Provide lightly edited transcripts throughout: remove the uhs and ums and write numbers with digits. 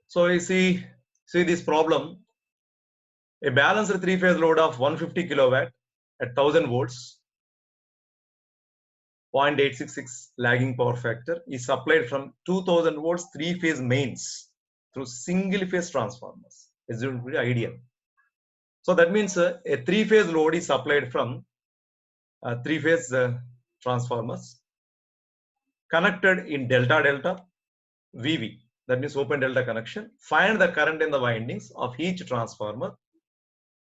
So you see this problem. A balanced three-phase load of 150 kilowatt at 1000 volts, 0.866 lagging power factor is supplied from 2000 volts three-phase mains through single-phase transformers. Is it ideal? So that means a three-phase load is supplied from three-phase transformers connected in delta VV. That means open delta connection. Find the current in the windings of each transformer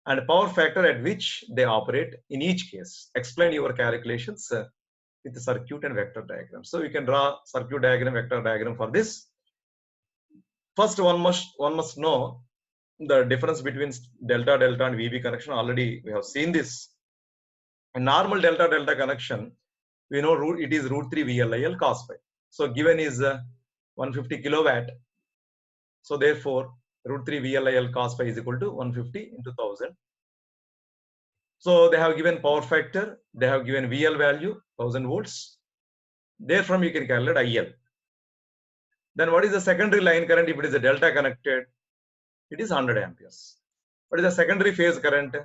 and power factor at which they operate in each case. Explain your calculations with the circuit and vector diagram. So you can draw circuit diagram, vector diagram for this. First, one must know the difference between delta and VV connection. Already we have seen this. A normal delta connection, we know it is root 3 VLIL cos phi. So given is 150 kilowatt. So therefore, root 3 VLIL cos phi is equal to 150 into 1000. So they have given power factor, they have given VL value 1000 volts. Therefrom you can calculate IL. Then what is the secondary line current? If it is a delta connected, it is 100 amperes. What is the secondary phase current?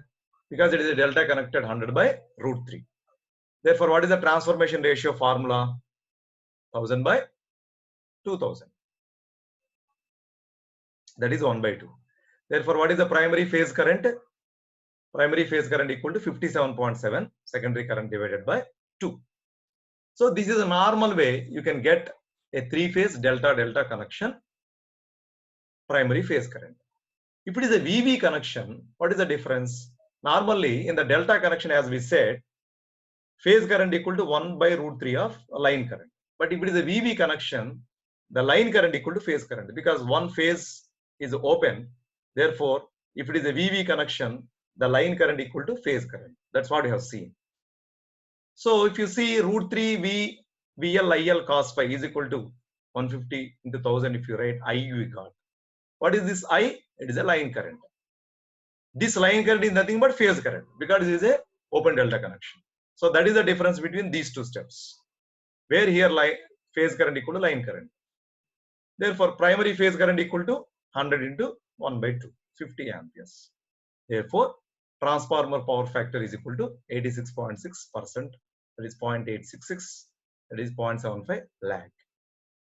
Because it is a delta connected, 100 by root 3. Therefore, what is the transformation ratio formula? 1000 by 2000. That is 1 by 2. Therefore, what is the primary phase current? Primary phase current equal to 57.7, secondary current divided by 2. So this is a normal way you can get a three-phase delta connection primary phase current. If it is a VV connection, what is the difference? Normally in the delta connection, as we said, phase current equal to 1 by root 3 of line current. But if it is a VV connection, the line current equal to phase current, because one phase is open. Therefore, if it is a VV connection, the line current equal to phase current. That's what we have seen. So if you see root 3 VL IL cos phi is equal to 150 into 1000, if you write I, we got. What is this I? It is a line current. This line current is nothing but phase current because it is a open delta connection. So that is the difference between these two steps, where here phase current equal to line current. Therefore, primary phase current equal to 100 into 1 by 2, 50 amperes. Therefore, transformer power factor is equal to 86.6%, that is 0.866, that is 0.75 lag.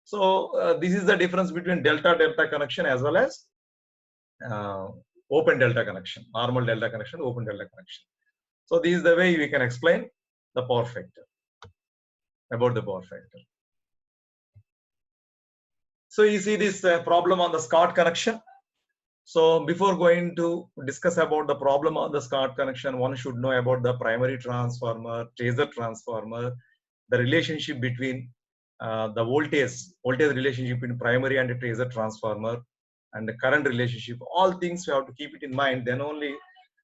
So this is the difference between delta connection as well as open delta connection, normal delta connection, open delta connection. So this is the way we can explain the power factor, about the power factor. So you see this problem on the Scott connection. So before going to discuss about the problem on the Scott connection, one should know about the primary transformer, Taser transformer, the relationship between the voltage relationship between primary and Taser transformer, and the current relationship. All things you have to keep it in mind. Then only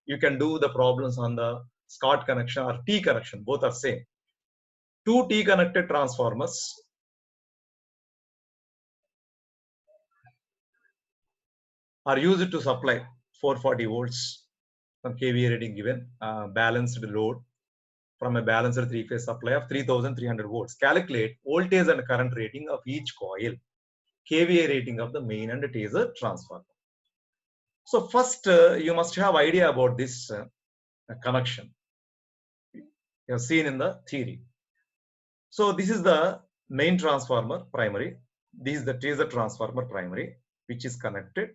you can do the problems on the Scott connection or T connection. Both are same. Two T connected transformers are used to supply 440 volts from kVA rating given balanced load from a balanced three-phase supply of 3300 volts. Calculate voltage and current rating of each coil, kVA rating of the main and Taser transformer. So first, you must have idea about this connection. You have seen in the theory. So this is the main transformer primary. This is the Taser transformer primary, which is connected.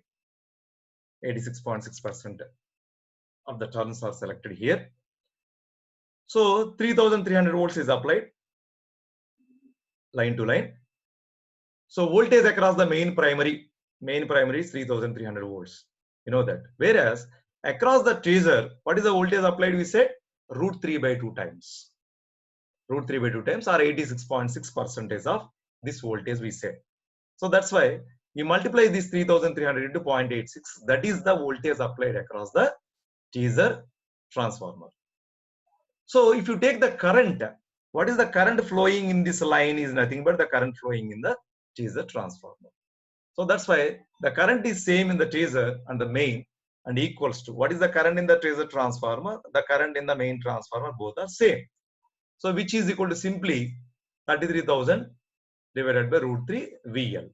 86.6% of the turns are selected here. So 3300 volts is applied line to line. So voltage across the main primary is 3300 volts. You know that. Whereas across the Taser, what is the voltage applied? We said root 3 by 2 times. Root 3 by 2 times, or 86.6% of this voltage we said. So that's why you multiply this 3300 into 0.86. That is the voltage applied across the Taser transformer. So if you take the current, what is the current flowing in this line is nothing but the current flowing in the Taser transformer. So that's why the current is same in the Taser and the main and equals to what is the current in the Taser transformer, the current in the main transformer, both are same. So which is equal to simply 33,000 divided by root 3 VL.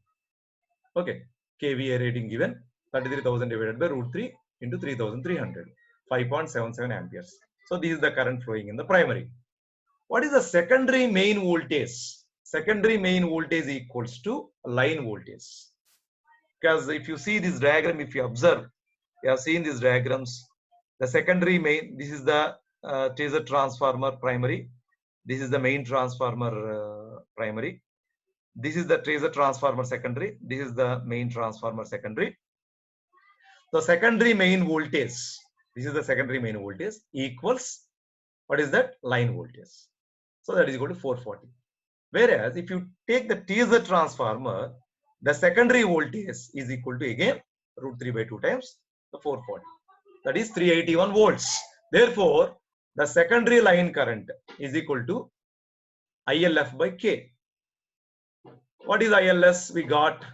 Okay. kVA rating given, 33,000 divided by root 3 into 3,300, 5.77 amperes. So this is the current flowing in the primary. What is the secondary main voltage? Secondary main voltage equals to line voltage. Because if you see this diagram, if you observe, you have seen these diagrams. The secondary main, this is the Taser transformer primary. This is the main transformer primary. This is the Taser transformer secondary. This is the main transformer secondary. The secondary main voltage, this is the secondary main voltage, equals, what is that? Line voltage. So that is equal to 440. Whereas if you take the Taser transformer, the secondary voltage is equal to again root 3 by 2 times the 440. That is 381 volts. Therefore, the secondary line current is equal to ILF by K. What is ILS? We got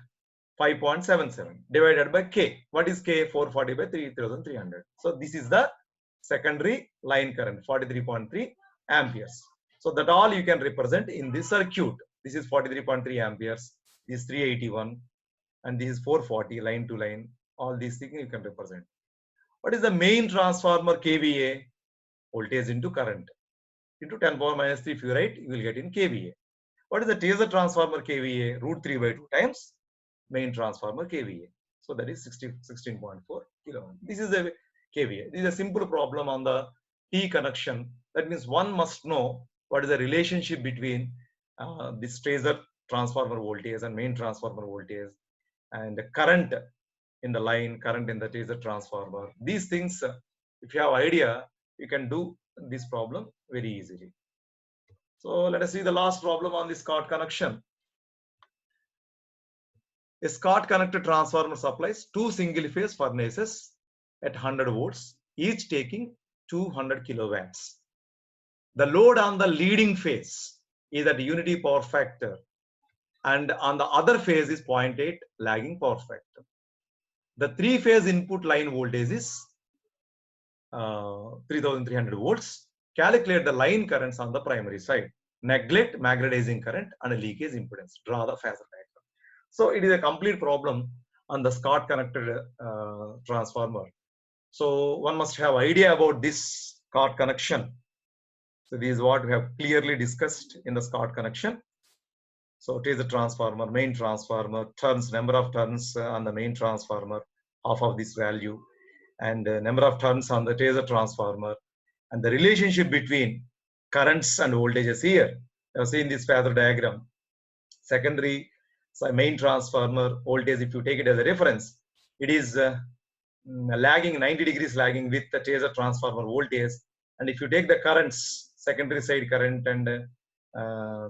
5.77 divided by K. What is K? 440 by 3,300. So this is the secondary line current, 43.3 amperes. So that all you can represent in this circuit. This is 43.3 amperes, this is 381, and this is 440 line to line. All these things you can represent. What is the main transformer kVA? Voltage into current into 10 power minus 3. If you write, you will get in kVA. What is the Taser transformer kVA? Root 3 by 2 times main transformer kVA. So that is 16.4 kilo. This is a kVA. This is a simple problem on the T connection. That means one must know what is the relationship between this Taser transformer voltage and main transformer voltage, and the current in the line, current in the Taser transformer. These things, if you have idea, you can do this problem very easily. So let us see the last problem on the Scott connection. A Scott connected transformer supplies two single phase furnaces at 100 volts, each taking 200 kilowatts. The load on the leading phase is at unity power factor, and on the other phase is 0.8 lagging power factor. The three phase input line voltage is 3,300 volts. Calculate the line currents on the primary side. Neglect magnetizing current and leakage impedance. Draw the phasor diagram. So it is a complete problem on the Scott connected transformer. So one must have idea about this Scott connection. So this is what we have clearly discussed in the Scott connection. So it is a transformer, main transformer, turns, number of turns on the main transformer, half of this value, and number of turns on the Taser transformer, and the relationship between currents and voltages here. You have seen this phasor diagram. Secondary, so main transformer voltage, if you take it as a reference, it is lagging 90 degrees lagging with the Taser transformer voltage. And if you take the currents, secondary side current and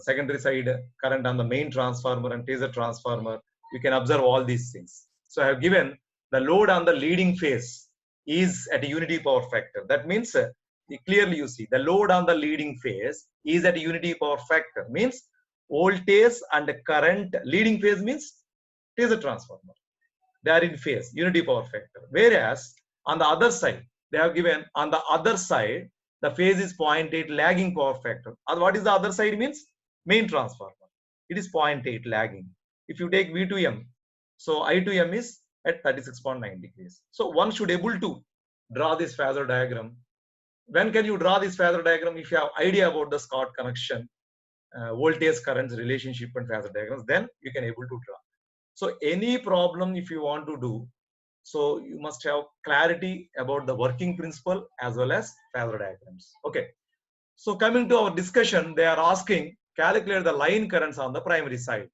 secondary side current on the main transformer and Taser transformer, you can observe all these things. So I have given the load on the leading phase is at a unity power factor. That means clearly you see the load on the leading phase is at a unity power factor, means voltage and current. Leading phase means Taser transformer, they are in phase, unity power factor. Whereas on the other side, they have given on the other side the phase is 0.8 lagging power factor. And what is the other side means? Main transformer. It is 0.8 lagging. If you take V2M, so I2M is at 36.9 degrees. So one should able to draw this phasor diagram. When can you draw this phasor diagram? If you have idea about the Scott connection, voltage currents relationship and phasor diagrams, then you can able to draw. So any problem if you want to do, so you must have clarity about the working principle as well as phasor diagrams. Okay. So coming to our discussion, they are asking calculate the line currents on the primary side.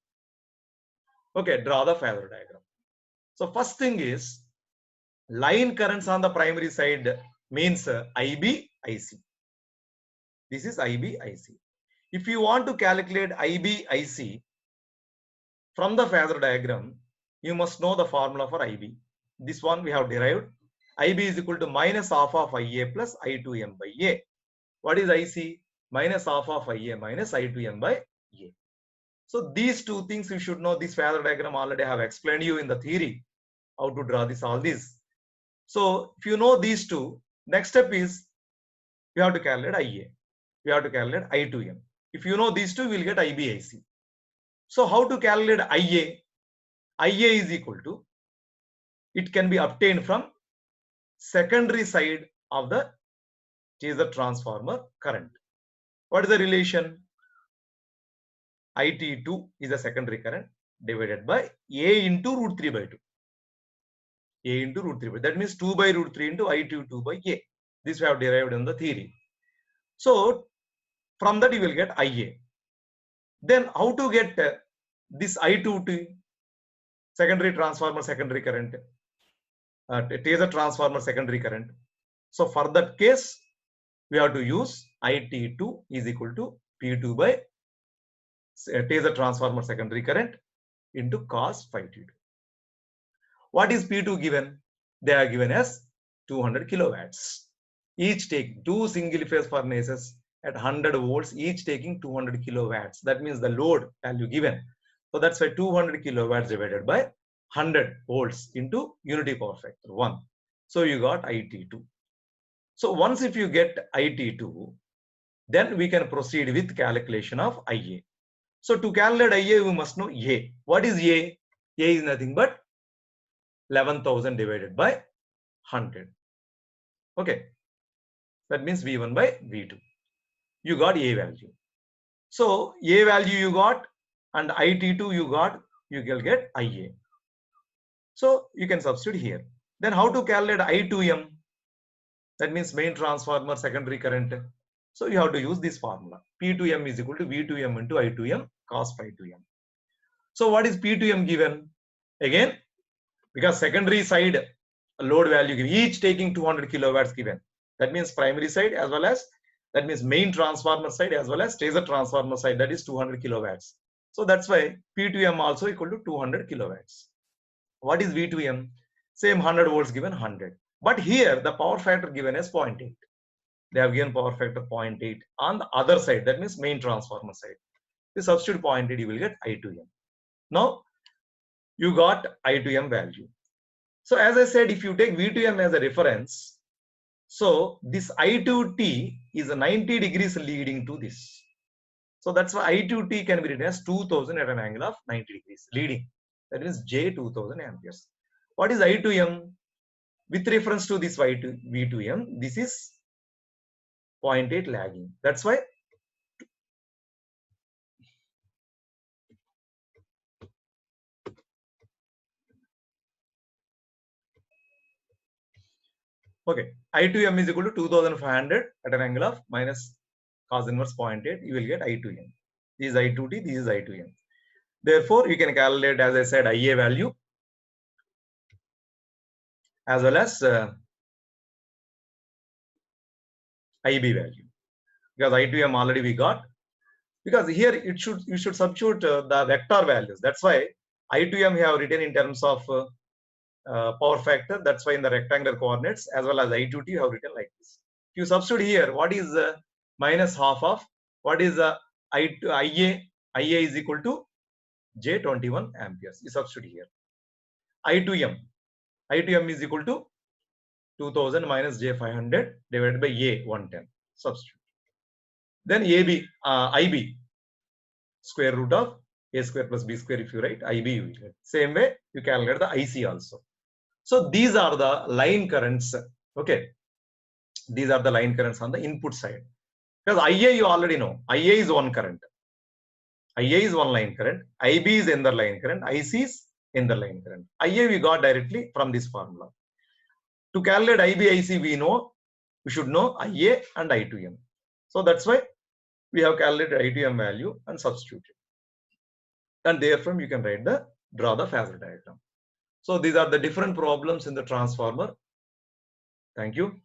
Okay, draw the phasor diagram. So first thing is line currents on the primary side means IB, IC. This is IB, IC. If you want to calculate IB, IC from the phasor diagram, you must know the formula for IB. This one we have derived. IB is equal to minus half of IA plus I2M by A. What is IC? Minus half of IA minus I2M by A. So these two things you should know. This phasor diagram already I have explained you in the theory how to draw this, all these. So if you know these two, next step is you have to calculate IA. You have to calculate I2M. If you know these two, you will get IB, IC. So how to calculate IA? IA is equal to it can be obtained from secondary side of the Chaser transformer current. What is the relation? IT2 is the secondary current divided by A into root 3 by 2. A into root 3 by 2. That means 2 by root 3 into IT2 by A. This we have derived in the theory. So from that you will get IA. Then how to get this I2T secondary transformer secondary current? Chaser transformer secondary current. So for that case, we have to use IT2 is equal to P2 by Chaser transformer secondary current into cos phi T2. What is P2 given? They are given as 200 kilowatts. Each take two single phase furnaces at 100 volts, each taking 200 kilowatts. That means the load value given. So that's why 200 kilowatts divided by 100 volts into unity power factor 1. So you got IT2. So once if you get IT2, then we can proceed with calculation of IA. So to calculate IA, we must know A. What is A? A is nothing but 11,000 divided by 100. Okay. That means V1 by V2. You got A value. So A value you got and IT2 you got, you will get IA. So you can substitute here. Then how to calculate I2M? That means main transformer secondary current. So you have to use this formula. P2M is equal to V2M into I2M cos phi 2M. So what is P2M given? Again, because secondary side load value given, each taking 200 kilowatts given. That means primary side as well as, that means main transformer side as well as Chaser transformer side, that is 200 kilowatts. So that's why P2M also equal to 200 kilowatts. What is V2M? Same 100 volts given 100. But here the power factor given as 0.8. They have given power factor 0.8 on the other side, that means main transformer side. You substitute 0.8, you will get I2M. Now you got I2M value. So as I said, if you take V2M as a reference, so this I2T is a 90 degrees leading to this. So that's why I2T can be written as 2000 at an angle of 90 degrees leading. That means J 2000 amperes. What is I2M? With reference to this V2M, this is 0.8 lagging. That's why okay, I2M is equal to 2500 at an angle of minus cos inverse 0.8. You will get I2M. This is I2T, this is I2M. Therefore, you can calculate, as I said, IA value as well as IB value. Because I2M already we got. Because here you should substitute the vector values. That's why I2M we have written in terms of power factor. That's why in the rectangular coordinates as well as I2T you have written like this. If you substitute here, what is minus half of what is IA? IA is equal to J 21 amperes. You substitute here. I2M is equal to 2000 minus J 500 divided by A 110. Substitute. Then IB square root of A square plus B square. If you write IB, you will get. Same way you calculate the IC also. So these are the line currents. Okay, these are the line currents on the input side. Because IA you already know. IA is one current. IA is one line current. IB is another line current. IC is another line current. IA we got directly from this formula. To calculate IB, IC we know, we should know IA and I2M. So that's why we have calculated I2M value and substituted. And therefrom you can draw the phasor diagram. So these are the different problems in the transformer. Thank you.